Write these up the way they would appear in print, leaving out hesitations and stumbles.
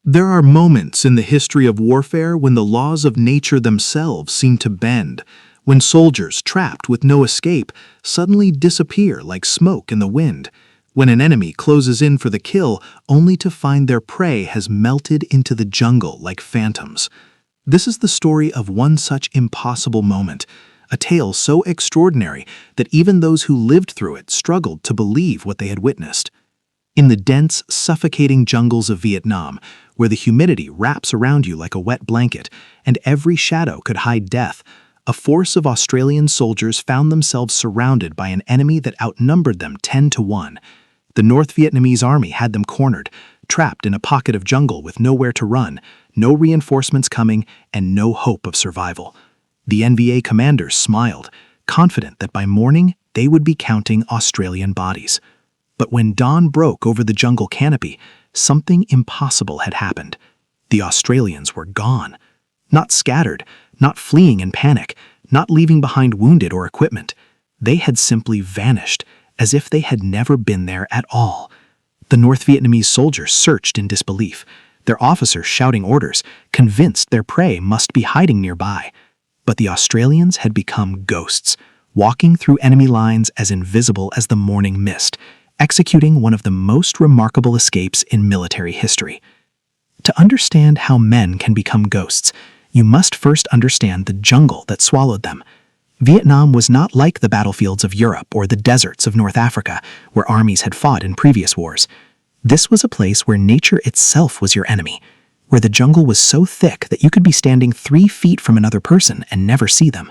There are moments in the history of warfare when the laws of nature themselves seem to bend, when soldiers, trapped with no escape, suddenly disappear like smoke in the wind, when an enemy closes in for the kill only to find their prey has melted into the jungle like phantoms. This is the story of one such impossible moment, a tale so extraordinary that even those who lived through it struggled to believe what they had witnessed. In the dense, suffocating jungles of Vietnam, where the humidity wraps around you like a wet blanket and every shadow could hide death, a force of Australian soldiers found themselves surrounded by an enemy that outnumbered them 10-1. The North Vietnamese Army had them cornered, trapped in a pocket of jungle with nowhere to run, no reinforcements coming, and no hope of survival. The NVA commanders smiled, confident that by morning they would be counting Australian bodies. But when dawn broke over the jungle canopy, something impossible had happened. The Australians were gone. Not scattered, not fleeing in panic, not leaving behind wounded or equipment. They had simply vanished, as if they had never been there at all. The North Vietnamese soldiers searched in disbelief, their officers shouting orders, convinced their prey must be hiding nearby. But the Australians had become ghosts, walking through enemy lines as invisible as the morning mist, executing one of the most remarkable escapes in military history. To understand how men can become ghosts, you must first understand the jungle that swallowed them. Vietnam was not like the battlefields of Europe or the deserts of North Africa, where armies had fought in previous wars. This was a place where nature itself was your enemy, where the jungle was so thick that you could be standing 3 feet from another person and never see them.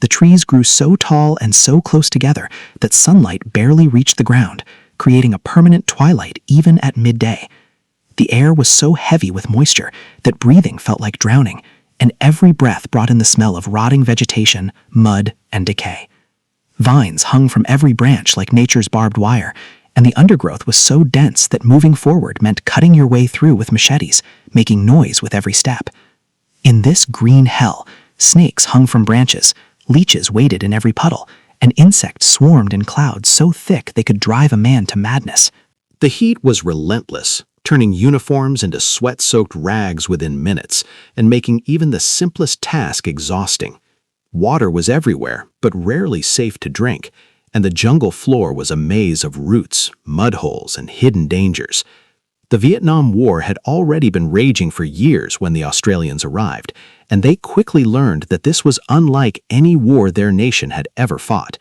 The trees grew so tall and so close together that sunlight barely reached the ground, creating a permanent twilight even at midday. The air was so heavy with moisture that breathing felt like drowning, and every breath brought in the smell of rotting vegetation, mud, and decay. Vines hung from every branch like nature's barbed wire, and the undergrowth was so dense that moving forward meant cutting your way through with machetes, making noise with every step. In this green hell, snakes hung from branches, leeches waited in every puddle, and insects swarmed in clouds so thick they could drive a man to madness. The heat was relentless, turning uniforms into sweat-soaked rags within minutes, and making even the simplest task exhausting. Water was everywhere, but rarely safe to drink, and the jungle floor was a maze of roots, mud holes, and hidden dangers. The Vietnam War had already been raging for years when the Australians arrived, and they quickly learned that this was unlike any war their nation had ever fought.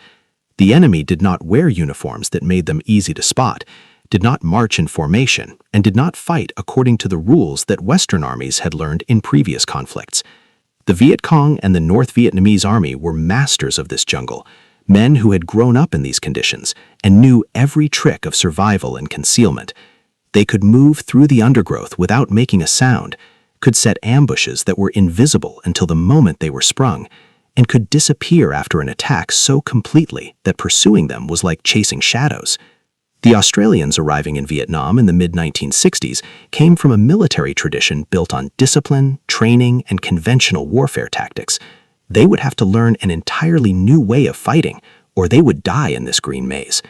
The enemy did not wear uniforms that made them easy to spot, did not march in formation, and did not fight according to the rules that Western armies had learned in previous conflicts. The Viet Cong and the North Vietnamese Army were masters of this jungle, men who had grown up in these conditions and knew every trick of survival and concealment. They could move through the undergrowth without making a sound, could set ambushes that were invisible until the moment they were sprung, and could disappear after an attack so completely that pursuing them was like chasing shadows. The Australians arriving in Vietnam in the mid-1960s came from a military tradition built on discipline, training, and conventional warfare tactics. They would have to learn an entirely new way of fighting, or they would die in this green maze.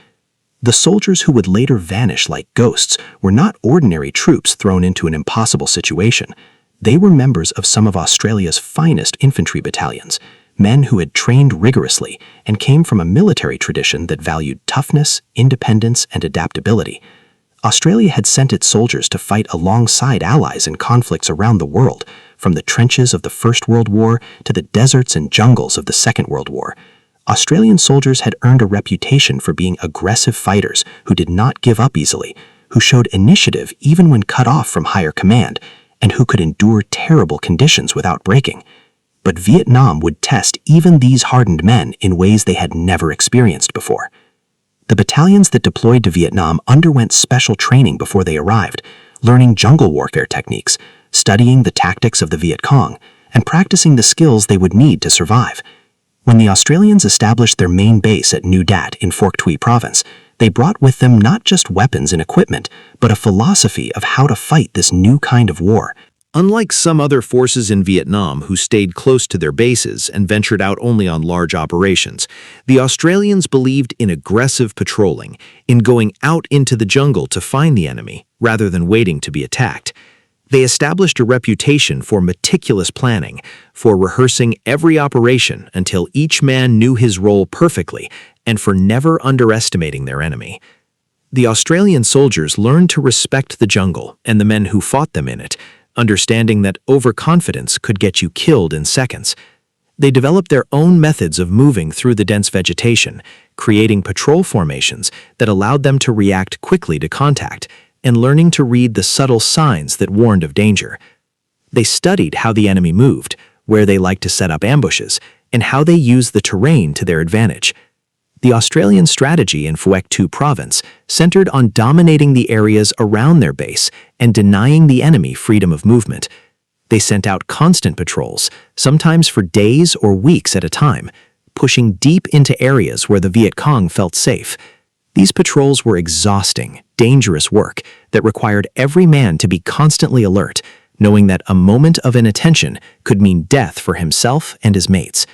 The soldiers who would later vanish like ghosts were not ordinary troops thrown into an impossible situation. They were members of some of Australia's finest infantry battalions, men who had trained rigorously and came from a military tradition that valued toughness, independence, and adaptability. Australia had sent its soldiers to fight alongside allies in conflicts around the world, from the trenches of the First World War to the deserts and jungles of the Second World War. Australian soldiers had earned a reputation for being aggressive fighters who did not give up easily, who showed initiative even when cut off from higher command, and who could endure terrible conditions without breaking. But Vietnam would test even these hardened men in ways they had never experienced before. The battalions that deployed to Vietnam underwent special training before they arrived, learning jungle warfare techniques, studying the tactics of the Viet Cong, and practicing the skills they would need to survive. When the Australians established their main base at New Dat in Phuoc Tuy province, they brought with them not just weapons and equipment, but a philosophy of how to fight this new kind of war. Unlike some other forces in Vietnam who stayed close to their bases and ventured out only on large operations, the Australians believed in aggressive patrolling, in going out into the jungle to find the enemy, rather than waiting to be attacked. They established a reputation for meticulous planning, for rehearsing every operation until each man knew his role perfectly, and for never underestimating their enemy. The Australian soldiers learned to respect the jungle and the men who fought them in it, understanding that overconfidence could get you killed in seconds. They developed their own methods of moving through the dense vegetation, creating patrol formations that allowed them to react quickly to contact, and learning to read the subtle signs that warned of danger. They studied how the enemy moved, where they liked to set up ambushes, and how they used the terrain to their advantage. The Australian strategy in Phuoc Thu province centered on dominating the areas around their base and denying the enemy freedom of movement. They sent out constant patrols, sometimes for days or weeks at a time, pushing deep into areas where the Viet Cong felt safe. These patrols were exhausting, dangerous work that required every man to be constantly alert, knowing that a moment of inattention could mean death for himself and his mates.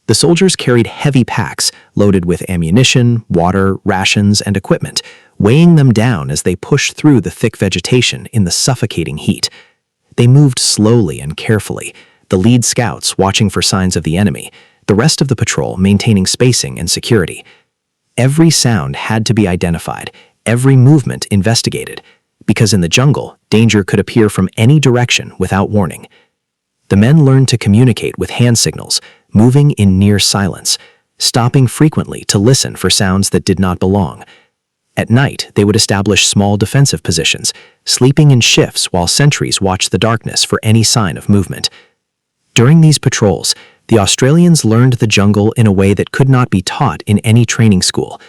The soldiers carried heavy packs loaded with ammunition, water, rations, and equipment, weighing them down as they pushed through the thick vegetation in the suffocating heat. They moved slowly and carefully, the lead scouts watching for signs of the enemy, the rest of the patrol maintaining spacing and security. Every sound had to be identified, every movement investigated, because in the jungle, danger could appear from any direction without warning. The men learned to communicate with hand signals, moving in near silence, stopping frequently to listen for sounds that did not belong. At night, they would establish small defensive positions, sleeping in shifts while sentries watched the darkness for any sign of movement. During these patrols, the Australians learned the jungle in a way that could not be taught in any training school.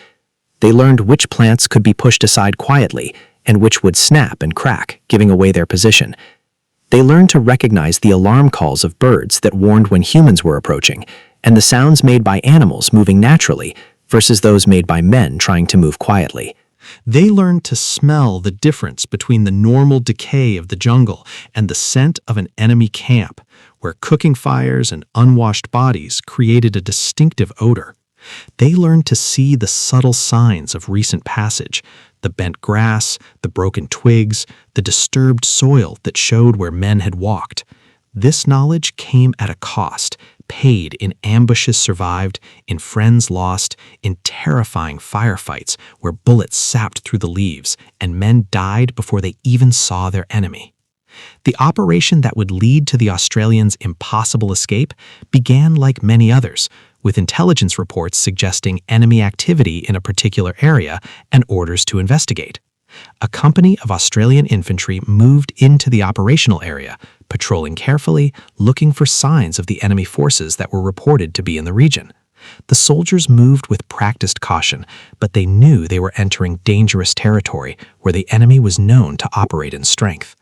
They learned which plants could be pushed aside quietly and which would snap and crack, giving away their position. They learned to recognize the alarm calls of birds that warned when humans were approaching, and the sounds made by animals moving naturally versus those made by men trying to move quietly. They learned to smell the difference between the normal decay of the jungle and the scent of an enemy camp, where cooking fires and unwashed bodies created a distinctive odor. They learned to see the subtle signs of recent passage, the bent grass, the broken twigs, the disturbed soil that showed where men had walked. This knowledge came at a cost, paid in ambushes survived, in friends lost, in terrifying firefights where bullets sapped through the leaves and men died before they even saw their enemy. The operation that would lead to the Australians' impossible escape began like many others, with intelligence reports suggesting enemy activity in a particular area and orders to investigate. A company of Australian infantry moved into the operational area, patrolling carefully, looking for signs of the enemy forces that were reported to be in the region. The soldiers moved with practiced caution, but they knew they were entering dangerous territory where the enemy was known to operate in strength.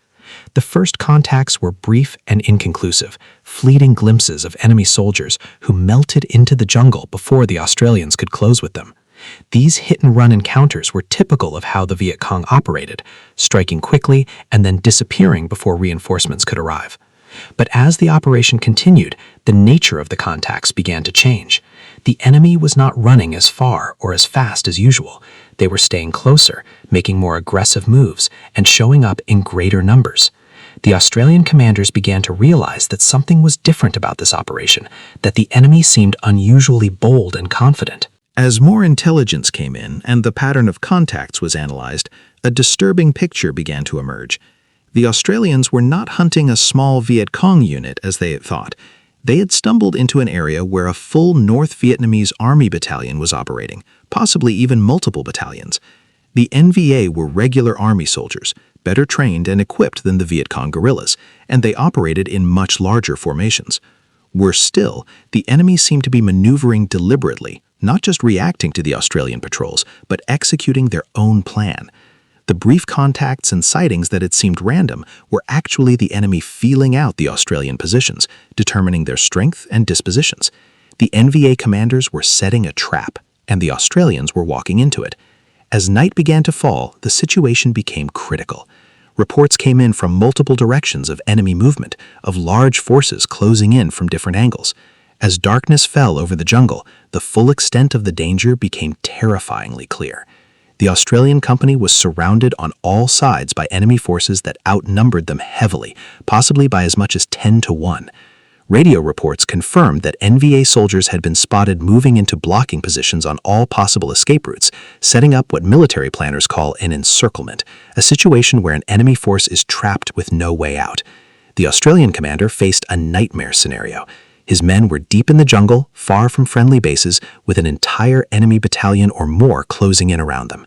The first contacts were brief and inconclusive, fleeting glimpses of enemy soldiers who melted into the jungle before the Australians could close with them. These hit-and-run encounters were typical of how the Viet Cong operated, striking quickly and then disappearing before reinforcements could arrive. But as the operation continued, the nature of the contacts began to change. The enemy was not running as far or as fast as usual. They were staying closer, making more aggressive moves, and showing up in greater numbers. The Australian commanders began to realize that something was different about this operation, that the enemy seemed unusually bold and confident. As more intelligence came in and the pattern of contacts was analyzed, a disturbing picture began to emerge. The Australians were not hunting a small Viet Cong unit as they had thought. They had stumbled into an area where a full North Vietnamese Army battalion was operating, possibly even multiple battalions. The NVA were regular Army soldiers, better trained and equipped than the Viet Cong guerrillas, and they operated in much larger formations. Worse still, the enemy seemed to be maneuvering deliberately, not just reacting to the Australian patrols, but executing their own plan. The brief contacts and sightings that had seemed random were actually the enemy feeling out the Australian positions, determining their strength and dispositions. The NVA commanders were setting a trap, and the Australians were walking into it. As night began to fall, the situation became critical. Reports came in from multiple directions of enemy movement, of large forces closing in from different angles. As darkness fell over the jungle, the full extent of the danger became terrifyingly clear. The The Australian company was surrounded on all sides by enemy forces that outnumbered them heavily, possibly by as much as 10 to 1. Radio reports confirmed that NVA soldiers had been spotted moving into blocking positions on all possible escape routes, setting up what military planners call an encirclement, a situation where an enemy force is trapped with no way out. The Australian commander faced a nightmare scenario. His men were deep in the jungle, far from friendly bases, with an entire enemy battalion or more closing in around them.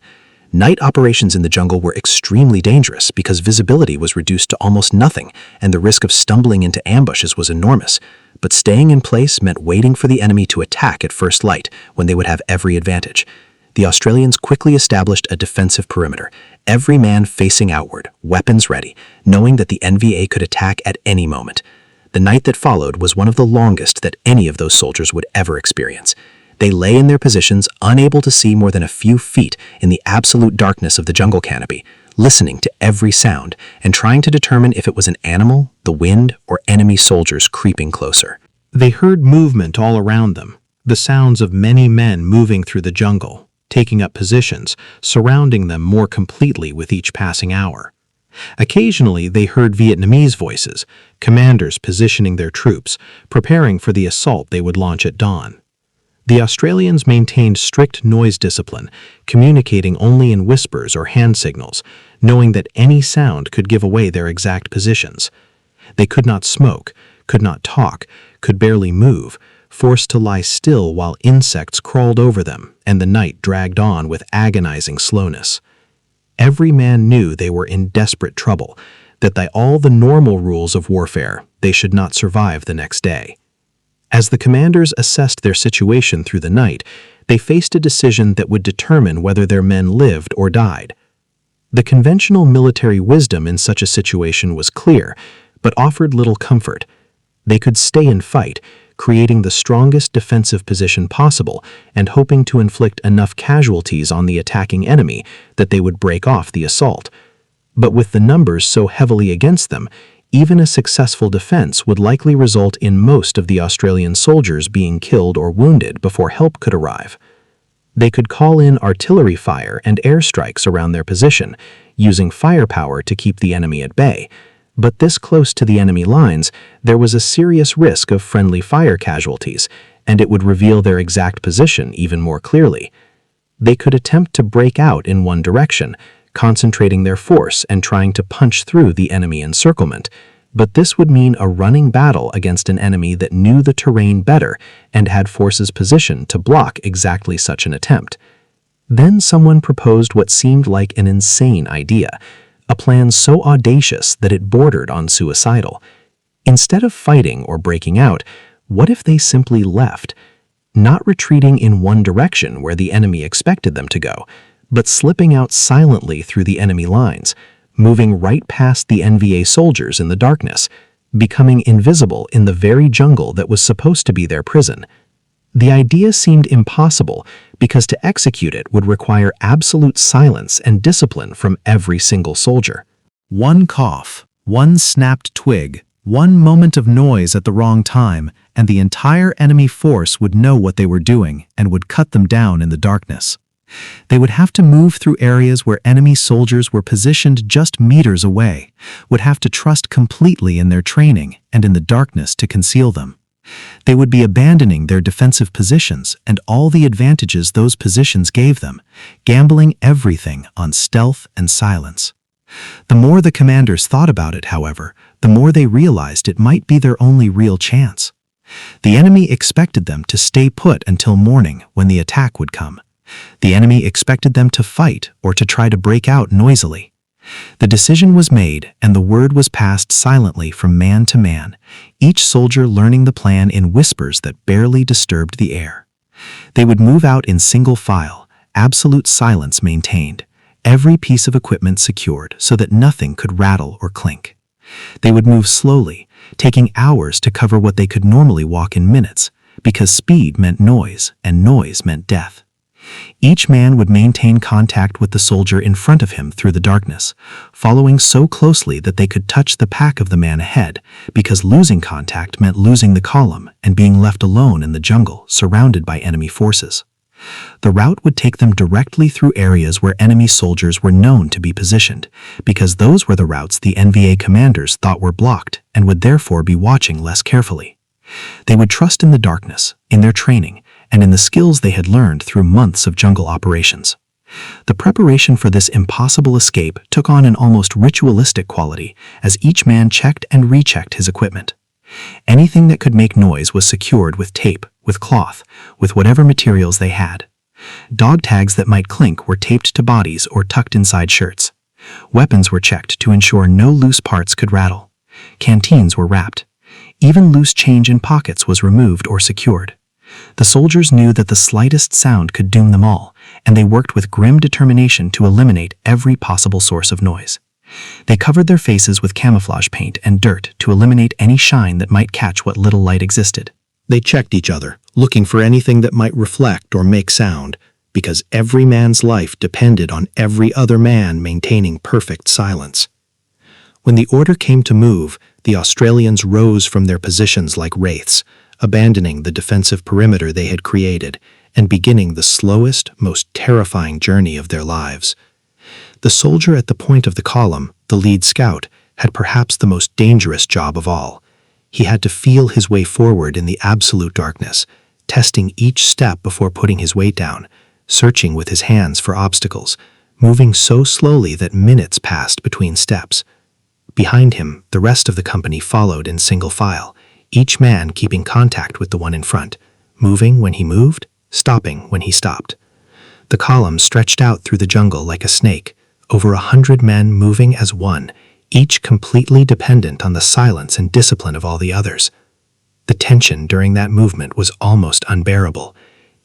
Night operations in the jungle were extremely dangerous because visibility was reduced to almost nothing, and the risk of stumbling into ambushes was enormous. But staying in place meant waiting for the enemy to attack at first light, when they would have every advantage. The Australians quickly established a defensive perimeter, every man facing outward, weapons ready, knowing that the NVA could attack at any moment. The night that followed was one of the longest that any of those soldiers would ever experience. They lay in their positions, unable to see more than a few feet in the absolute darkness of the jungle canopy, listening to every sound and trying to determine if it was an animal, the wind, or enemy soldiers creeping closer. They heard movement all around them, the sounds of many men moving through the jungle, taking up positions, surrounding them more completely with each passing hour. Occasionally, they heard Vietnamese voices, commanders positioning their troops, preparing for the assault they would launch at dawn. The Australians maintained strict noise discipline, communicating only in whispers or hand signals, knowing that any sound could give away their exact positions. They could not smoke, could not talk, could barely move, forced to lie still while insects crawled over them and the night dragged on with agonizing slowness. Every man knew they were in desperate trouble, that by all the normal rules of warfare, they should not survive the next day. As the commanders assessed their situation through the night, they faced a decision that would determine whether their men lived or died. The conventional military wisdom in such a situation was clear, but offered little comfort. They could stay and fight, creating the strongest defensive position possible and hoping to inflict enough casualties on the attacking enemy that they would break off the assault. But with the numbers so heavily against them, even a successful defense would likely result in most of the Australian soldiers being killed or wounded before help could arrive. They could call in artillery fire and airstrikes around their position, using firepower to keep the enemy at bay. But this close to the enemy lines, there was a serious risk of friendly fire casualties, and it would reveal their exact position even more clearly. They could attempt to break out in one direction, concentrating their force and trying to punch through the enemy encirclement, but this would mean a running battle against an enemy that knew the terrain better and had forces positioned to block exactly such an attempt. Then someone proposed what seemed like an insane idea, a plan so audacious that it bordered on suicidal. Instead of fighting or breaking out, what if they simply left, not retreating in one direction where the enemy expected them to go, but slipping out silently through the enemy lines, moving right past the NVA soldiers in the darkness, becoming invisible in the very jungle that was supposed to be their prison. The idea seemed impossible because to execute it would require absolute silence and discipline from every single soldier. One cough, one snapped twig, one moment of noise at the wrong time, and the entire enemy force would know what they were doing and would cut them down in the darkness. They would have to move through areas where enemy soldiers were positioned just meters away, would have to trust completely in their training and in the darkness to conceal them. They would be abandoning their defensive positions and all the advantages those positions gave them, gambling everything on stealth and silence. The more the commanders thought about it, however, the more they realized it might be their only real chance. The enemy expected them to stay put until morning when the attack would come. The enemy expected them to fight or to try to break out noisily. The decision was made and the word was passed silently from man to man, each soldier learning the plan in whispers that barely disturbed the air. They would move out in single file, absolute silence maintained, every piece of equipment secured so that nothing could rattle or clink. They would move slowly, taking hours to cover what they could normally walk in minutes, because speed meant noise and noise meant death. Each man would maintain contact with the soldier in front of him through the darkness, following so closely that they could touch the pack of the man ahead, because losing contact meant losing the column and being left alone in the jungle surrounded by enemy forces. The route would take them directly through areas where enemy soldiers were known to be positioned, because those were the routes the NVA commanders thought were blocked and would therefore be watching less carefully. They would trust in the darkness, in their training, and in the skills they had learned through months of jungle operations. The preparation for this impossible escape took on an almost ritualistic quality as each man checked and rechecked his equipment. Anything that could make noise was secured with tape, with cloth, with whatever materials they had. Dog tags that might clink were taped to bodies or tucked inside shirts. Weapons were checked to ensure no loose parts could rattle. Canteens were wrapped. Even loose change in pockets was removed or secured. The soldiers knew that the slightest sound could doom them all, and they worked with grim determination to eliminate every possible source of noise. They covered their faces with camouflage paint and dirt to eliminate any shine that might catch what little light existed. They checked each other, looking for anything that might reflect or make sound, because every man's life depended on every other man maintaining perfect silence. When the order came to move, the Australians rose from their positions like wraiths, abandoning the defensive perimeter they had created and beginning the slowest, most terrifying journey of their lives. The soldier at the point of the column, the lead scout, had perhaps the most dangerous job of all. He had to feel his way forward in the absolute darkness, testing each step before putting his weight down, searching with his hands for obstacles, moving so slowly that minutes passed between steps. Behind him, the rest of the company followed in single file, each man keeping contact with the one in front, moving when he moved, stopping when he stopped. The column stretched out through the jungle like a snake, over 100 men moving as one, each completely dependent on the silence and discipline of all the others. The tension during that movement was almost unbearable.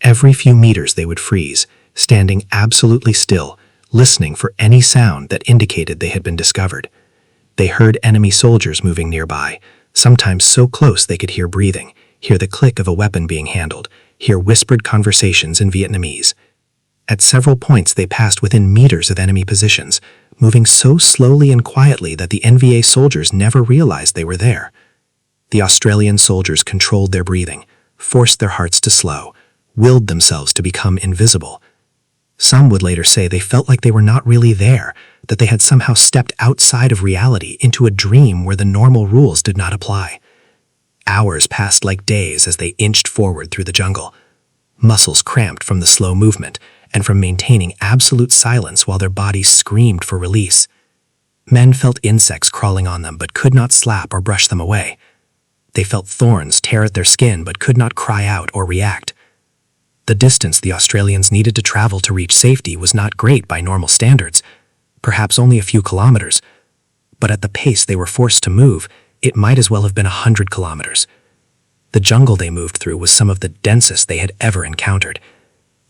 Every few meters they would freeze, standing absolutely still, listening for any sound that indicated they had been discovered. They heard enemy soldiers moving nearby, sometimes so close they could hear breathing, hear the click of a weapon being handled, hear whispered conversations in Vietnamese. At several points they passed within meters of enemy positions, moving so slowly and quietly that the NVA soldiers never realized they were there. The Australian soldiers controlled their breathing, forced their hearts to slow, willed themselves to become invisible. Some would later say they felt like they were not really there, that they had somehow stepped outside of reality into a dream where the normal rules did not apply. Hours passed like days as they inched forward through the jungle. Muscles cramped from the slow movement and from maintaining absolute silence while their bodies screamed for release. Men felt insects crawling on them but could not slap or brush them away. They felt thorns tear at their skin but could not cry out or react. The distance the Australians needed to travel to reach safety was not great by normal standards, perhaps only a few kilometers, but at the pace they were forced to move, it might as well have been 100 kilometers. The jungle they moved through was some of the densest they had ever encountered,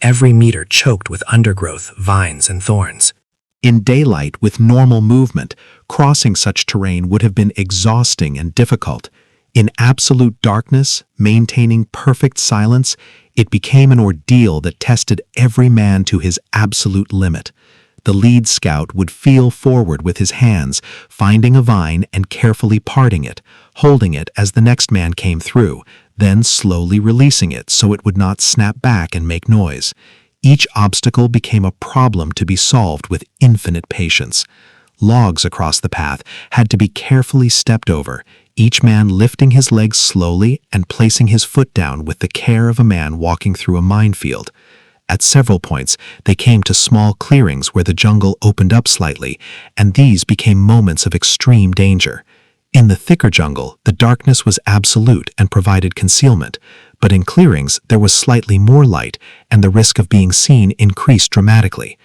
every meter choked with undergrowth, vines, and thorns. In daylight, with normal movement, crossing such terrain would have been exhausting and difficult. In absolute darkness, maintaining perfect silence, it became an ordeal that tested every man to his absolute limit. The lead scout would feel forward with his hands, finding a vine and carefully parting it, holding it as the next man came through, then slowly releasing it so it would not snap back and make noise. Each obstacle became a problem to be solved with infinite patience. Logs across the path had to be carefully stepped over, each man lifting his legs slowly and placing his foot down with the care of a man walking through a minefield. At several points, they came to small clearings where the jungle opened up slightly, and these became moments of extreme danger. In the thicker jungle, the darkness was absolute and provided concealment, but in clearings there was slightly more light, and the risk of being seen increased dramatically.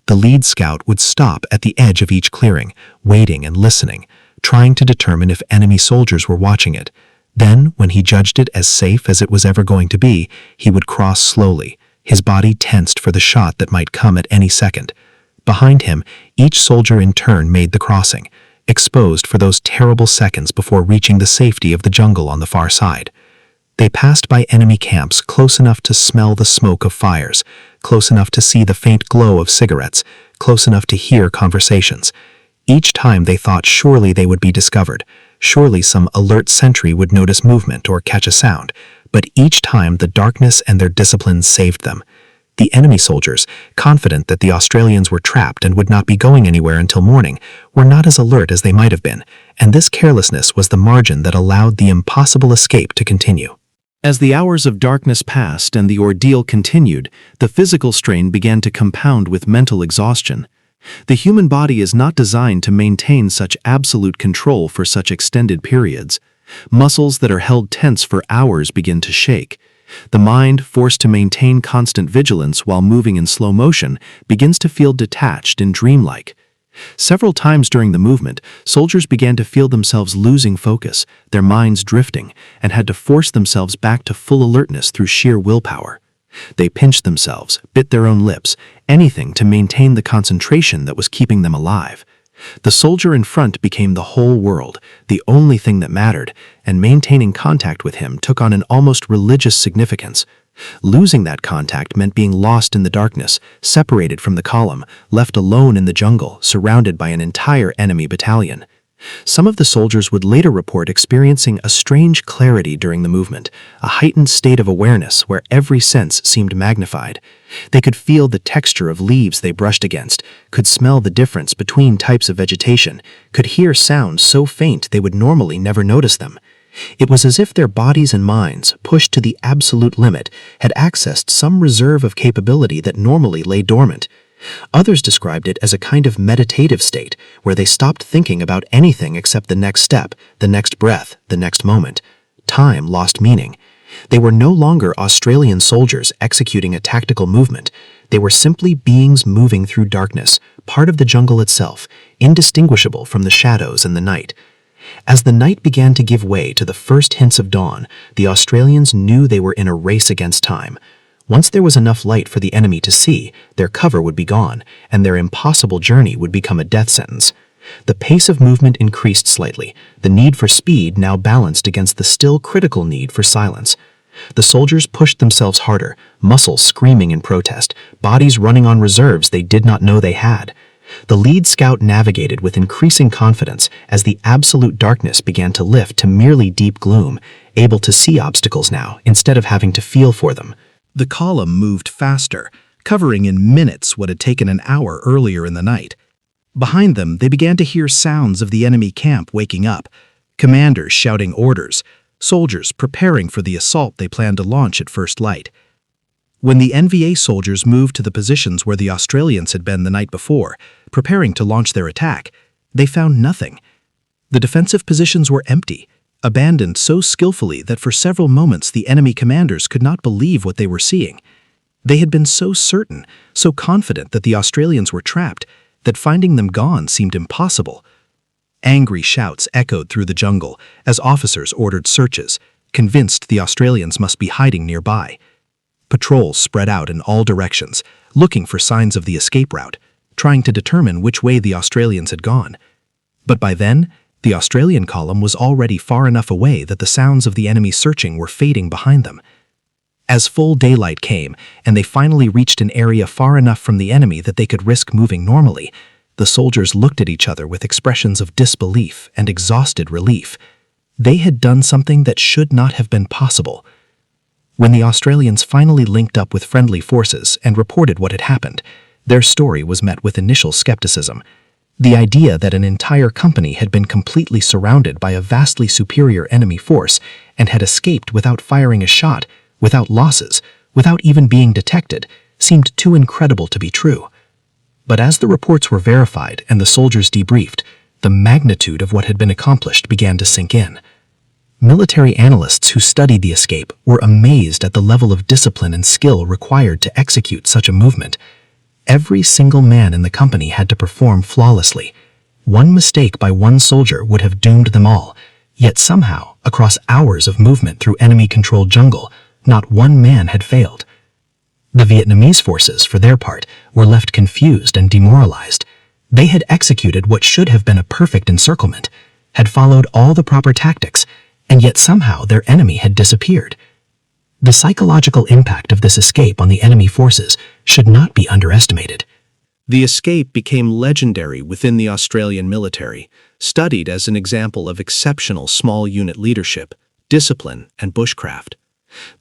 The lead scout would stop at the edge of each clearing, waiting and listening, trying to determine if enemy soldiers were watching it. Then, when he judged it as safe as it was ever going to be, he would cross slowly, his body tensed for the shot that might come at any second. Behind him, each soldier in turn made the crossing, exposed for those terrible seconds before reaching the safety of the jungle on the far side. They passed by enemy camps close enough to smell the smoke of fires, close enough to see the faint glow of cigarettes, close enough to hear conversations. Each time they thought surely they would be discovered, surely some alert sentry would notice movement or catch a sound, but each time the darkness and their discipline saved them. The enemy soldiers, confident that the Australians were trapped and would not be going anywhere until morning, were not as alert as they might have been, and this carelessness was the margin that allowed the impossible escape to continue. As the hours of darkness passed and the ordeal continued, the physical strain began to compound with mental exhaustion. The human body is not designed to maintain such absolute control for such extended periods. Muscles that are held tense for hours begin to shake. The mind, forced to maintain constant vigilance while moving in slow motion, begins to feel detached and dreamlike. Several times during the movement, soldiers began to feel themselves losing focus, their minds drifting, and had to force themselves back to full alertness through sheer willpower. They pinched themselves, bit their own lips, anything to maintain the concentration that was keeping them alive. The soldier in front became the whole world, the only thing that mattered, and maintaining contact with him took on an almost religious significance. Losing that contact meant being lost in the darkness, separated from the column, left alone in the jungle, surrounded by an entire enemy battalion. Some of the soldiers would later report experiencing a strange clarity during the movement, a heightened state of awareness where every sense seemed magnified. They could feel the texture of leaves they brushed against, could smell the difference between types of vegetation, could hear sounds so faint they would normally never notice them. It was as if their bodies and minds, pushed to the absolute limit, had accessed some reserve of capability that normally lay dormant. Others described it as a kind of meditative state, where they stopped thinking about anything except the next step, the next breath, the next moment. Time lost meaning. They were no longer Australian soldiers executing a tactical movement. They were simply beings moving through darkness, part of the jungle itself, indistinguishable from the shadows and the night. As the night began to give way to the first hints of dawn, the Australians knew they were in a race against time. Once there was enough light for the enemy to see, their cover would be gone, and their impossible journey would become a death sentence. The pace of movement increased slightly, the need for speed now balanced against the still critical need for silence. The soldiers pushed themselves harder, muscles screaming in protest, bodies running on reserves they did not know they had. The lead scout navigated with increasing confidence as the absolute darkness began to lift to merely deep gloom, able to see obstacles now instead of having to feel for them. The column moved faster, covering in minutes what had taken an hour earlier in the night. Behind them, they began to hear sounds of the enemy camp waking up, commanders shouting orders, soldiers preparing for the assault they planned to launch at first light. When the NVA soldiers moved to the positions where the Australians had been the night before, preparing to launch their attack, they found nothing. The defensive positions were empty, abandoned so skillfully that for several moments the enemy commanders could not believe what they were seeing. They had been so certain, so confident that the Australians were trapped, that finding them gone seemed impossible. Angry shouts echoed through the jungle as officers ordered searches, convinced the Australians must be hiding nearby. Patrols spread out in all directions, looking for signs of the escape route, trying to determine which way the Australians had gone. But by then, the Australian column was already far enough away that the sounds of the enemy searching were fading behind them. As full daylight came, and they finally reached an area far enough from the enemy that they could risk moving normally, the soldiers looked at each other with expressions of disbelief and exhausted relief. They had done something that should not have been possible. When the Australians finally linked up with friendly forces and reported what had happened, their story was met with initial skepticism. The idea that an entire company had been completely surrounded by a vastly superior enemy force and had escaped without firing a shot, without losses, without even being detected, seemed too incredible to be true. But as the reports were verified and the soldiers debriefed, the magnitude of what had been accomplished began to sink in. Military analysts who studied the escape were amazed at the level of discipline and skill required to execute such a movement. Every single man in the company had to perform flawlessly. One mistake by one soldier would have doomed them all, yet somehow, across hours of movement through enemy-controlled jungle, not one man had failed. The Vietnamese forces, for their part, were left confused and demoralized. They had executed what should have been a perfect encirclement, had followed all the proper tactics, and yet somehow their enemy had disappeared. The psychological impact of this escape on the enemy forces should not be underestimated. The escape became legendary within the Australian military, studied as an example of exceptional small unit leadership, discipline, and bushcraft.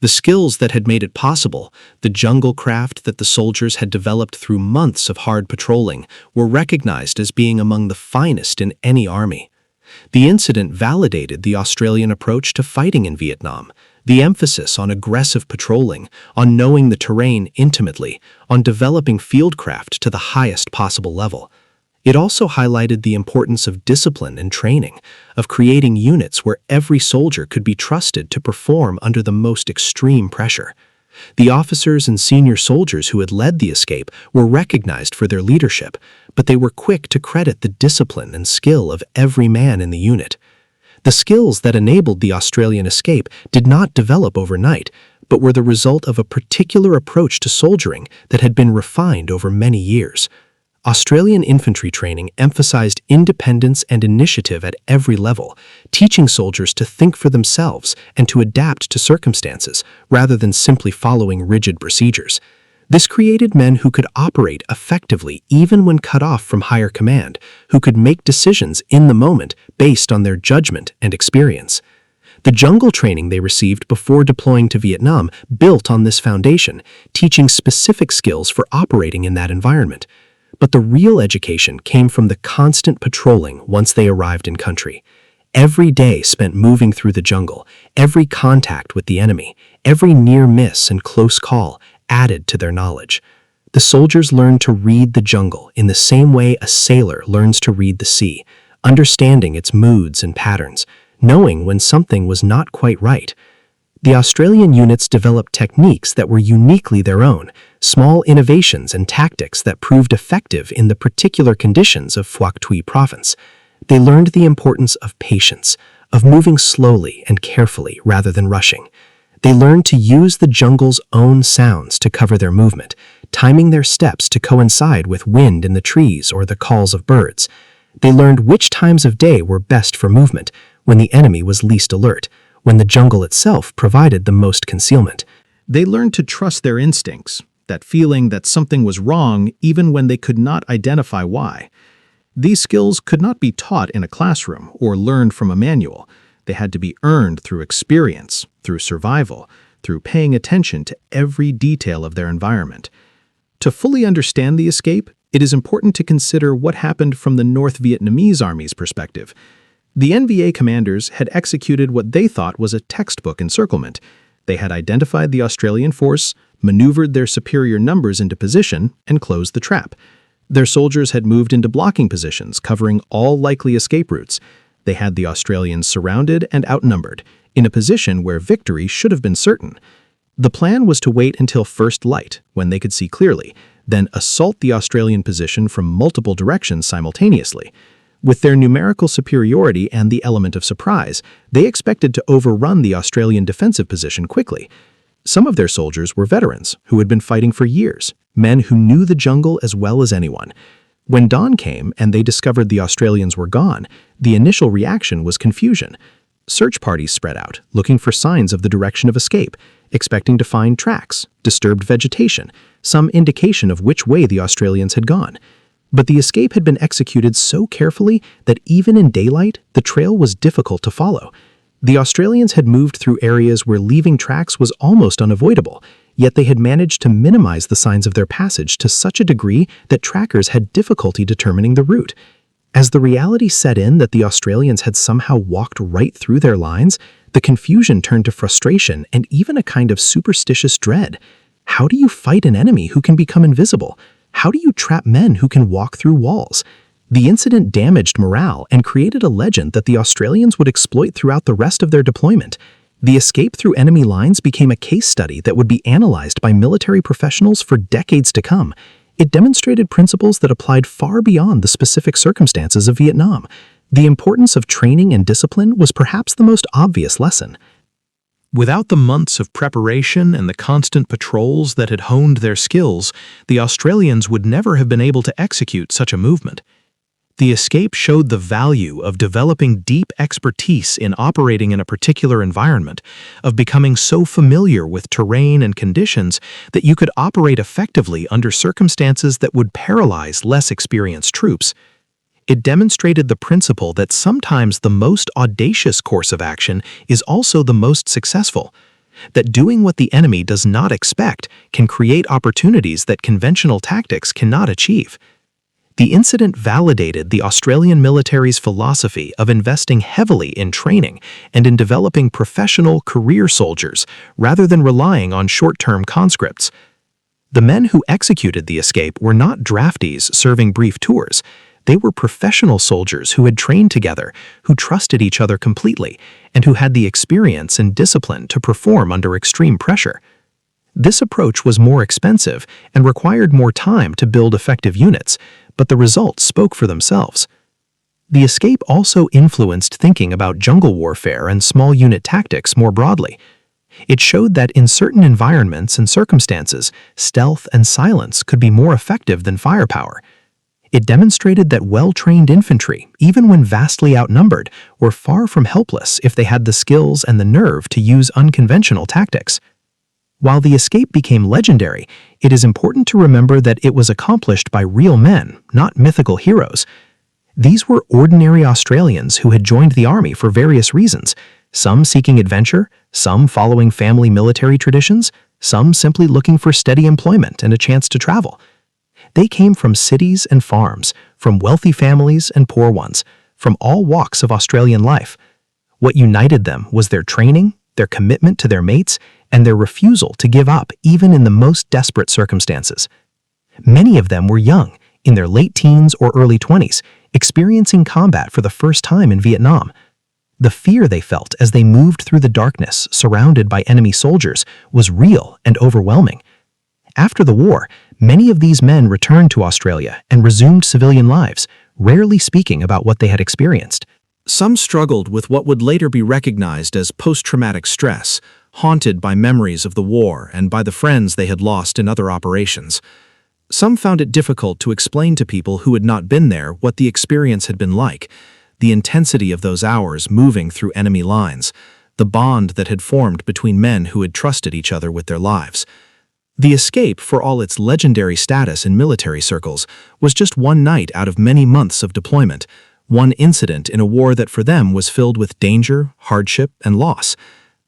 The skills that had made it possible, the jungle craft that the soldiers had developed through months of hard patrolling, were recognized as being among the finest in any army. The incident validated the Australian approach to fighting in Vietnam, the emphasis on aggressive patrolling, on knowing the terrain intimately, on developing fieldcraft to the highest possible level. It also highlighted the importance of discipline and training, of creating units where every soldier could be trusted to perform under the most extreme pressure. The officers and senior soldiers who had led the escape were recognized for their leadership, but they were quick to credit the discipline and skill of every man in the unit. The skills that enabled the Australian escape did not develop overnight, but were the result of a particular approach to soldiering that had been refined over many years. Australian infantry training emphasized independence and initiative at every level, teaching soldiers to think for themselves and to adapt to circumstances, rather than simply following rigid procedures. This created men who could operate effectively even when cut off from higher command, who could make decisions in the moment based on their judgment and experience. The jungle training they received before deploying to Vietnam built on this foundation, teaching specific skills for operating in that environment. But the real education came from the constant patrolling once they arrived in country. Every day spent moving through the jungle, every contact with the enemy, every near miss and close call added to their knowledge. The soldiers learned to read the jungle in the same way a sailor learns to read the sea, understanding its moods and patterns, knowing when something was not quite right. The Australian units developed techniques that were uniquely their own, small innovations and tactics that proved effective in the particular conditions of Phuoc Tuy province. They learned the importance of patience, of moving slowly and carefully rather than rushing. They learned to use the jungle's own sounds to cover their movement, timing their steps to coincide with wind in the trees or the calls of birds. They learned which times of day were best for movement, when the enemy was least alert, when the jungle itself provided the most concealment. They learned to trust their instincts, that feeling that something was wrong even when they could not identify why. These skills could not be taught in a classroom or learned from a manual. They had to be earned through experience, through survival, through paying attention to every detail of their environment. To fully understand the escape, it is important to consider what happened from the North Vietnamese Army's perspective. The NVA commanders had executed what they thought was a textbook encirclement. They had identified the Australian force, maneuvered their superior numbers into position, and closed the trap. Their soldiers had moved into blocking positions, covering all likely escape routes. They had the Australians surrounded and outnumbered, in a position where victory should have been certain. The plan was to wait until first light, when they could see clearly, then assault the Australian position from multiple directions simultaneously. With their numerical superiority and the element of surprise, they expected to overrun the Australian defensive position quickly. Some of their soldiers were veterans who had been fighting for years, men who knew the jungle as well as anyone. When dawn came and they discovered the Australians were gone, the initial reaction was confusion. Search parties spread out, looking for signs of the direction of escape, expecting to find tracks, disturbed vegetation, some indication of which way the Australians had gone. But the escape had been executed so carefully that even in daylight, the trail was difficult to follow. The Australians had moved through areas where leaving tracks was almost unavoidable, yet they had managed to minimize the signs of their passage to such a degree that trackers had difficulty determining the route. As the reality set in that the Australians had somehow walked right through their lines, the confusion turned to frustration and even a kind of superstitious dread. How do you fight an enemy who can become invisible? How do you trap men who can walk through walls? The incident damaged morale and created a legend that the Australians would exploit throughout the rest of their deployment. The escape through enemy lines became a case study that would be analyzed by military professionals for decades to come. It demonstrated principles that applied far beyond the specific circumstances of Vietnam. The importance of training and discipline was perhaps the most obvious lesson. Without the months of preparation and the constant patrols that had honed their skills, the Australians would never have been able to execute such a movement. The escape showed the value of developing deep expertise in operating in a particular environment, of becoming so familiar with terrain and conditions that you could operate effectively under circumstances that would paralyze less experienced troops. It demonstrated the principle that sometimes the most audacious course of action is also the most successful. that doing what the enemy does not expect can create opportunities that conventional tactics cannot achieve. The incident validated the Australian military's philosophy of investing heavily in training and in developing professional career soldiers rather than relying on short-term conscripts. The men who executed the escape were not draftees serving brief tours. They were professional soldiers who had trained together, who trusted each other completely, and who had the experience and discipline to perform under extreme pressure. This approach was more expensive and required more time to build effective units, but the results spoke for themselves. The escape also influenced thinking about jungle warfare and small unit tactics more broadly. It showed that in certain environments and circumstances, stealth and silence could be more effective than firepower. It demonstrated that well-trained infantry, even when vastly outnumbered, were far from helpless if they had the skills and the nerve to use unconventional tactics. While the escape became legendary, it is important to remember that it was accomplished by real men, not mythical heroes. These were ordinary Australians who had joined the army for various reasons, some seeking adventure, some following family military traditions, some simply looking for steady employment and a chance to travel. They came from cities and farms, from wealthy families and poor ones, from all walks of Australian life. What united them was their training, their commitment to their mates, and their refusal to give up even in the most desperate circumstances. Many of them were young, in their late teens or early 20s, experiencing combat for the first time in Vietnam. The fear they felt as they moved through the darkness surrounded by enemy soldiers was real and overwhelming. After the war, many of these men returned to Australia and resumed civilian lives, rarely speaking about what they had experienced. Some struggled with what would later be recognized as post-traumatic stress, haunted by memories of the war and by the friends they had lost in other operations. Some found it difficult to explain to people who had not been there what the experience had been like, the intensity of those hours moving through enemy lines, the bond that had formed between men who had trusted each other with their lives. The escape, for all its legendary status in military circles, was just one night out of many months of deployment, one incident in a war that for them was filled with danger, hardship, and loss.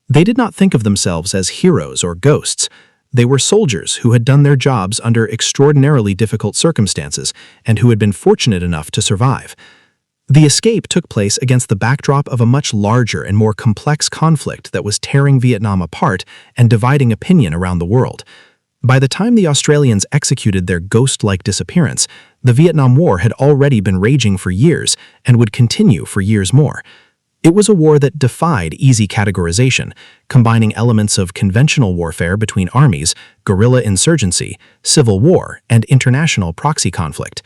They did not think of themselves as heroes or ghosts. They were soldiers who had done their jobs under extraordinarily difficult circumstances and who had been fortunate enough to survive. The escape took place against the backdrop of a much larger and more complex conflict that was tearing Vietnam apart and dividing opinion around the world. By the time the Australians executed their ghost-like disappearance, the Vietnam War had already been raging for years and would continue for years more. It was a war that defied easy categorization, combining elements of conventional warfare between armies, guerrilla insurgency, civil war, and international proxy conflict.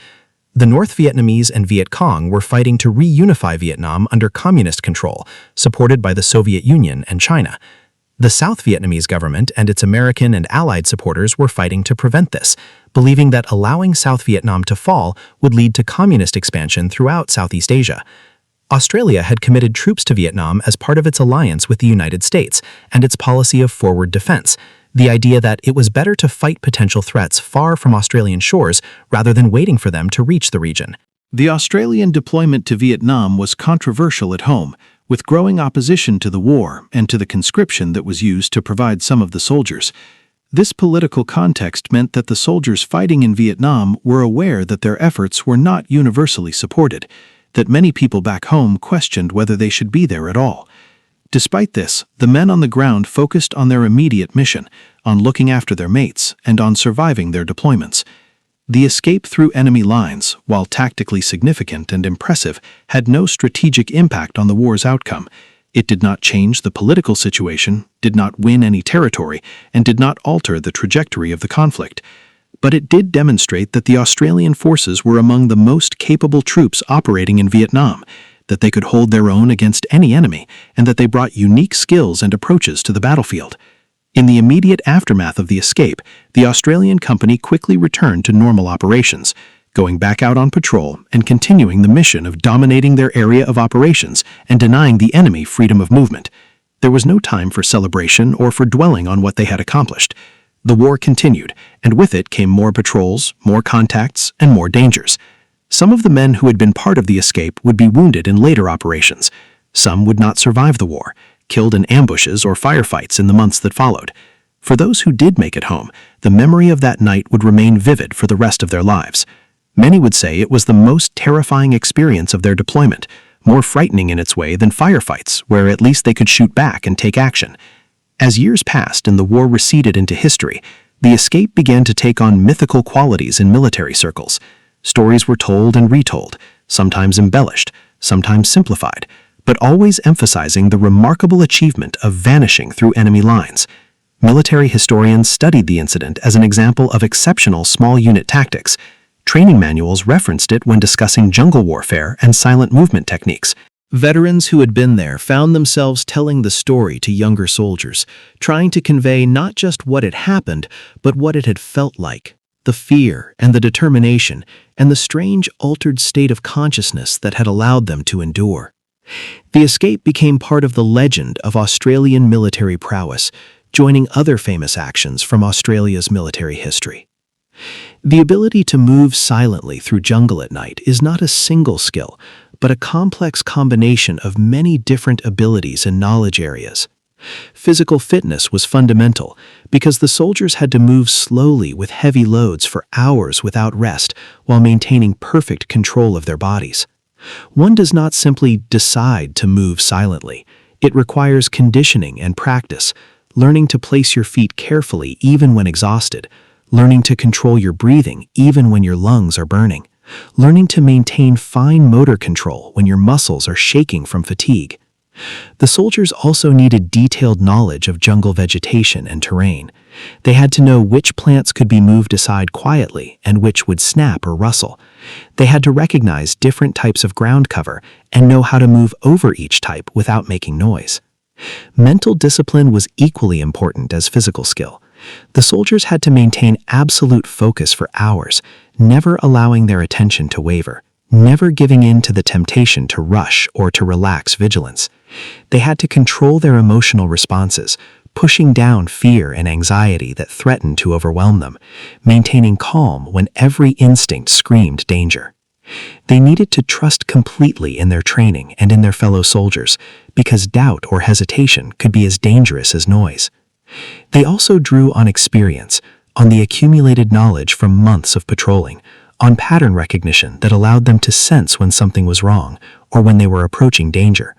The North Vietnamese and Viet Cong were fighting to reunify Vietnam under communist control, supported by the Soviet Union and China. The South Vietnamese government and its American and Allied supporters were fighting to prevent this, believing that allowing South Vietnam to fall would lead to communist expansion throughout Southeast Asia. Australia had committed troops to Vietnam as part of its alliance with the United States and its policy of forward defense, the idea that it was better to fight potential threats far from Australian shores rather than waiting for them to reach the region. The Australian deployment to Vietnam was controversial at home, with growing opposition to the war and to the conscription that was used to provide some of the soldiers. This political context meant that the soldiers fighting in Vietnam were aware that their efforts were not universally supported, that many people back home questioned whether they should be there at all. Despite this, the men on the ground focused on their immediate mission, on looking after their mates, and on surviving their deployments. The escape through enemy lines, while tactically significant and impressive, had no strategic impact on the war's outcome. It did not change the political situation, did not win any territory, and did not alter the trajectory of the conflict. But it did demonstrate that the Australian forces were among the most capable troops operating in Vietnam, that they could hold their own against any enemy, and that they brought unique skills and approaches to the battlefield. In the immediate aftermath of the escape, the Australian company quickly returned to normal operations, going back out on patrol and continuing the mission of dominating their area of operations and denying the enemy freedom of movement. There was no time for celebration or for dwelling on what they had accomplished. The war continued, and with it came more patrols, more contacts, and more dangers. Some of the men who had been part of the escape would be wounded in later operations. Some would not survive the war, killed in ambushes or firefights in the months that followed. For those who did make it home, the memory of that night would remain vivid for the rest of their lives. Many would say it was the most terrifying experience of their deployment, more frightening in its way than firefights, where at least they could shoot back and take action. As years passed and the war receded into history, the escape began to take on mythical qualities in military circles. Stories were told and retold, sometimes embellished, sometimes simplified, but always emphasizing the remarkable achievement of vanishing through enemy lines. Military historians studied the incident as an example of exceptional small unit tactics. Training manuals referenced it when discussing jungle warfare and silent movement techniques. Veterans who had been there found themselves telling the story to younger soldiers, trying to convey not just what had happened, but what it had felt like, the fear and the determination and the strange altered state of consciousness that had allowed them to endure. The escape became part of the legend of Australian military prowess, joining other famous actions from Australia's military history. The ability to move silently through jungle at night is not a single skill, but a complex combination of many different abilities and knowledge areas. Physical fitness was fundamental because the soldiers had to move slowly with heavy loads for hours without rest while maintaining perfect control of their bodies. One does not simply decide to move silently. It requires conditioning and practice, learning to place your feet carefully even when exhausted, learning to control your breathing even when your lungs are burning, learning to maintain fine motor control when your muscles are shaking from fatigue. The soldiers also needed detailed knowledge of jungle vegetation and terrain. They had to know which plants could be moved aside quietly and which would snap or rustle. They had to recognize different types of ground cover and know how to move over each type without making noise. Mental discipline was equally important as physical skill. The soldiers had to maintain absolute focus for hours, never allowing their attention to waver, never giving in to the temptation to rush or to relax vigilance. They had to control their emotional responses, pushing down fear and anxiety that threatened to overwhelm them, maintaining calm when every instinct screamed danger. They needed to trust completely in their training and in their fellow soldiers, because doubt or hesitation could be as dangerous as noise. They also drew on experience, on the accumulated knowledge from months of patrolling, on pattern recognition that allowed them to sense when something was wrong or when they were approaching danger.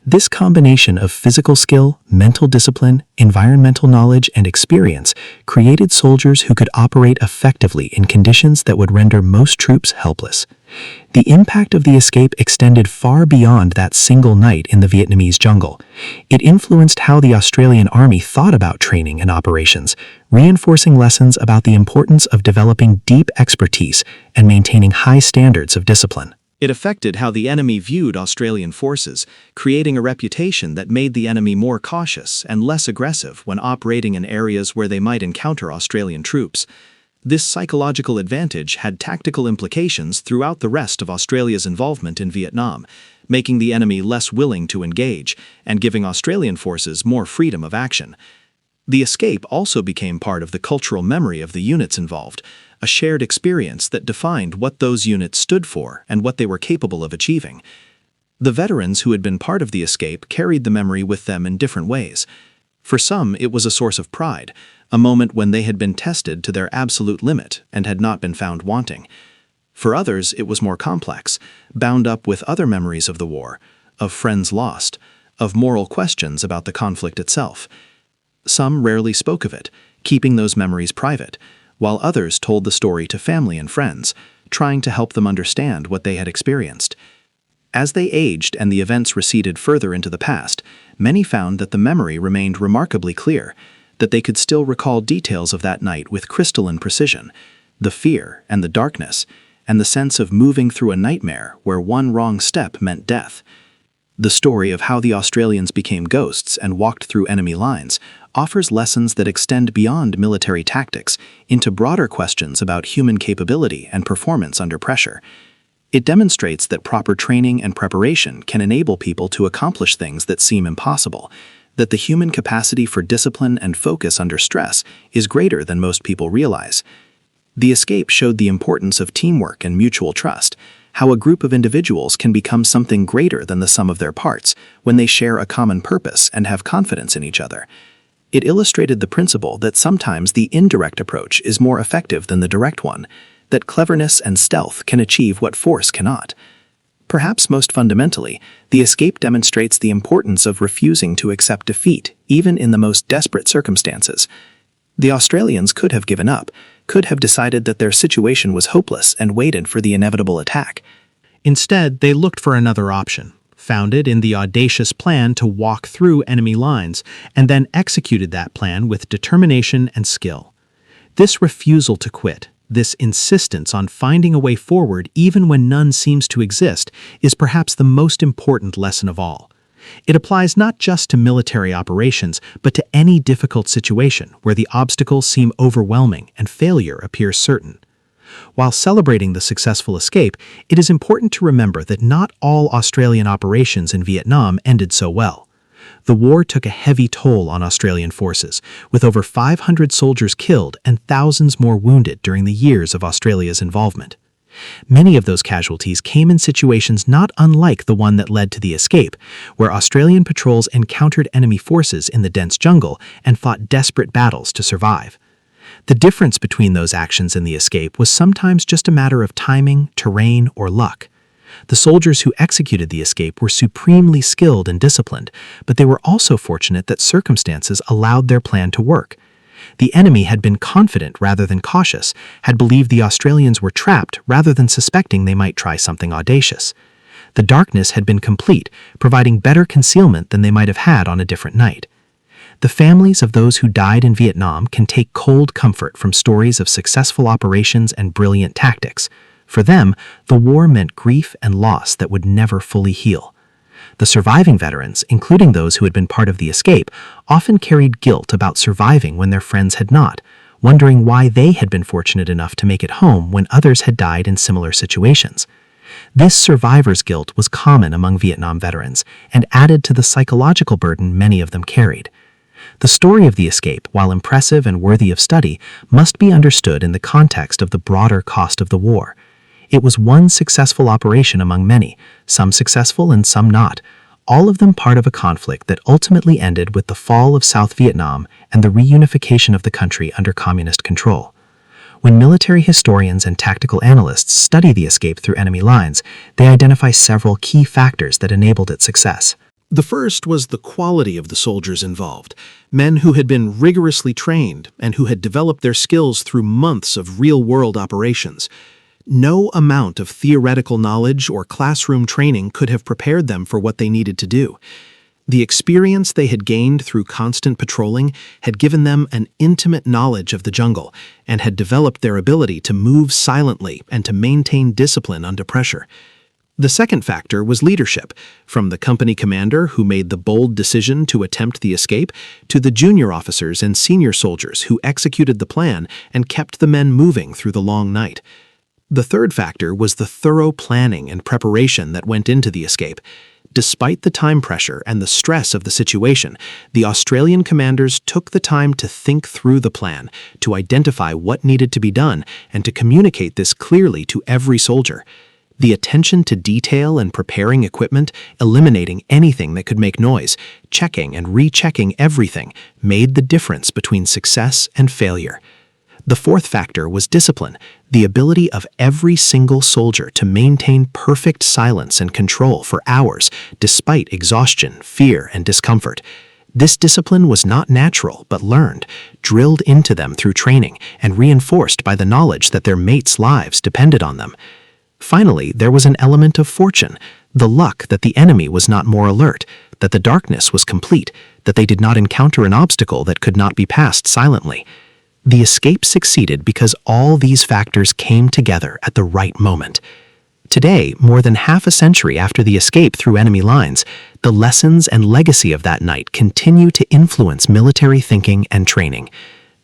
This combination of physical skill, mental discipline, environmental knowledge, and experience created soldiers who could operate effectively in conditions that would render most troops helpless. The impact of the escape extended far beyond that single night in the Vietnamese jungle. It influenced how the Australian Army thought about training and operations, reinforcing lessons about the importance of developing deep expertise and maintaining high standards of discipline. It affected how the enemy viewed Australian forces, creating a reputation that made the enemy more cautious and less aggressive when operating in areas where they might encounter Australian troops. This psychological advantage had tactical implications throughout the rest of Australia's involvement in Vietnam, making the enemy less willing to engage and giving Australian forces more freedom of action. The escape also became part of the cultural memory of the units involved, a shared experience that defined what those units stood for and what they were capable of achieving. The veterans who had been part of the escape carried the memory with them in different ways. For some, it was a source of pride, a moment when they had been tested to their absolute limit and had not been found wanting. For others, it was more complex, bound up with other memories of the war, of friends lost, of moral questions about the conflict itself. Some rarely spoke of it, keeping those memories private, while others told the story to family and friends, trying to help them understand what they had experienced. As they aged and the events receded further into the past, many found that the memory remained remarkably clear, that they could still recall details of that night with crystalline precision, the fear and the darkness, and the sense of moving through a nightmare where one wrong step meant death. The story of how the Australians became ghosts and walked through enemy lines offers lessons that extend beyond military tactics into broader questions about human capability and performance under pressure. It demonstrates that proper training and preparation can enable people to accomplish things that seem impossible, that the human capacity for discipline and focus under stress is greater than most people realize. The escape showed the importance of teamwork and mutual trust, how a group of individuals can become something greater than the sum of their parts when they share a common purpose and have confidence in each other. It illustrated the principle that sometimes the indirect approach is more effective than the direct one, that cleverness and stealth can achieve what force cannot. Perhaps most fundamentally, the escape demonstrates the importance of refusing to accept defeat, even in the most desperate circumstances. The Australians could have given up, could have decided that their situation was hopeless and waited for the inevitable attack. Instead, they looked for another option, found it in the audacious plan to walk through enemy lines, and then executed that plan with determination and skill. This refusal to quit, this insistence on finding a way forward even when none seems to exist, is perhaps the most important lesson of all. It applies not just to military operations, but to any difficult situation where the obstacles seem overwhelming and failure appears certain. While celebrating the successful escape, it is important to remember that not all Australian operations in Vietnam ended so well. The war took a heavy toll on Australian forces, with over 500 soldiers killed and thousands more wounded during the years of Australia's involvement. Many of those casualties came in situations not unlike the one that led to the escape, where Australian patrols encountered enemy forces in the dense jungle and fought desperate battles to survive. The difference between those actions and the escape was sometimes just a matter of timing, terrain, or luck. The soldiers who executed the escape were supremely skilled and disciplined, but they were also fortunate that circumstances allowed their plan to work. The enemy had been confident rather than cautious, had believed the Australians were trapped rather than suspecting they might try something audacious. The darkness had been complete, providing better concealment than they might have had on a different night. The families of those who died in Vietnam can take cold comfort from stories of successful operations and brilliant tactics. For them, the war meant grief and loss that would never fully heal. The surviving veterans, including those who had been part of the escape, often carried guilt about surviving when their friends had not, wondering why they had been fortunate enough to make it home when others had died in similar situations. This survivor's guilt was common among Vietnam veterans and added to the psychological burden many of them carried. The story of the escape, while impressive and worthy of study, must be understood in the context of the broader cost of the war. It was one successful operation among many, some successful and some not, all of them part of a conflict that ultimately ended with the fall of South Vietnam and the reunification of the country under communist control. When military historians and tactical analysts study the escape through enemy lines, they identify several key factors that enabled its success. The first was the quality of the soldiers involved, men who had been rigorously trained and who had developed their skills through months of real-world operations. No amount of theoretical knowledge or classroom training could have prepared them for what they needed to do. The experience they had gained through constant patrolling had given them an intimate knowledge of the jungle and had developed their ability to move silently and to maintain discipline under pressure. The second factor was leadership, from the company commander who made the bold decision to attempt the escape to the junior officers and senior soldiers who executed the plan and kept the men moving through the long night. The third factor was the thorough planning and preparation that went into the escape. Despite the time pressure and the stress of the situation, the Australian commanders took the time to think through the plan, to identify what needed to be done, and to communicate this clearly to every soldier. The attention to detail and preparing equipment, eliminating anything that could make noise, checking and rechecking everything, made the difference between success and failure. The fourth factor was discipline, the ability of every single soldier to maintain perfect silence and control for hours, despite exhaustion, fear, and discomfort. This discipline was not natural, but learned, drilled into them through training, and reinforced by the knowledge that their mates' lives depended on them. Finally, there was an element of fortune, the luck that the enemy was not more alert, that the darkness was complete, that they did not encounter an obstacle that could not be passed silently. The escape succeeded because all these factors came together at the right moment. Today, more than half a century after the escape through enemy lines, the lessons and legacy of that night continue to influence military thinking and training.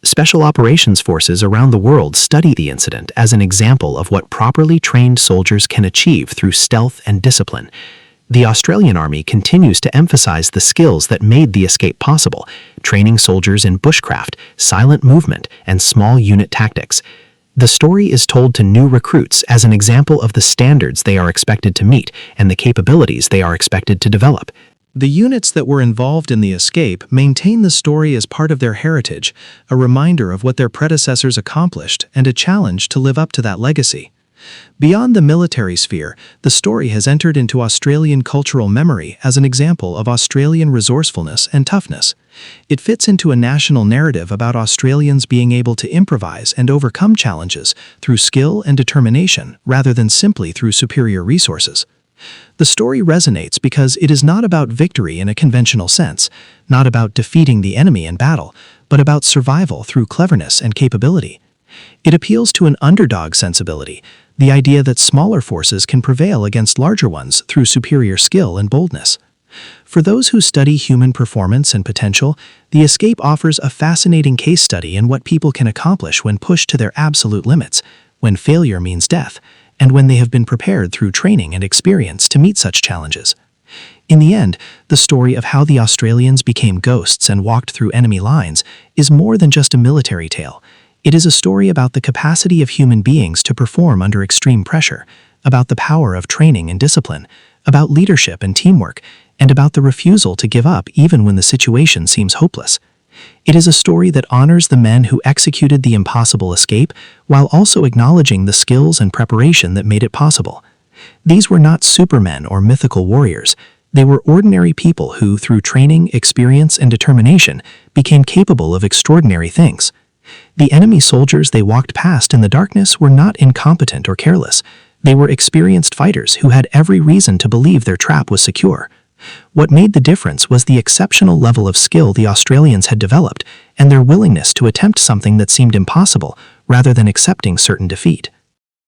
Special operations forces around the world study the incident as an example of what properly trained soldiers can achieve through stealth and discipline. The Australian Army continues to emphasize the skills that made the escape possible, training soldiers in bushcraft, silent movement, and small unit tactics. The story is told to new recruits as an example of the standards they are expected to meet and the capabilities they are expected to develop. The units that were involved in the escape maintain the story as part of their heritage, a reminder of what their predecessors accomplished and a challenge to live up to that legacy. Beyond the military sphere, the story has entered into Australian cultural memory as an example of Australian resourcefulness and toughness. It fits into a national narrative about Australians being able to improvise and overcome challenges through skill and determination rather than simply through superior resources. The story resonates because it is not about victory in a conventional sense, not about defeating the enemy in battle, but about survival through cleverness and capability. It appeals to an underdog sensibility, the idea that smaller forces can prevail against larger ones through superior skill and boldness. For those who study human performance and potential, The Escape offers a fascinating case study in what people can accomplish when pushed to their absolute limits, when failure means death, and when they have been prepared through training and experience to meet such challenges. In the end, the story of how the Australians became ghosts and walked through enemy lines is more than just a military tale. It is a story about the capacity of human beings to perform under extreme pressure, about the power of training and discipline, about leadership and teamwork, and about the refusal to give up even when the situation seems hopeless. It is a story that honors the men who executed the impossible escape while also acknowledging the skills and preparation that made it possible. These were not supermen or mythical warriors. They were ordinary people who, through training, experience, and determination, became capable of extraordinary things. The enemy soldiers they walked past in the darkness were not incompetent or careless. They were experienced fighters who had every reason to believe their trap was secure. What made the difference was the exceptional level of skill the Australians had developed and their willingness to attempt something that seemed impossible rather than accepting certain defeat.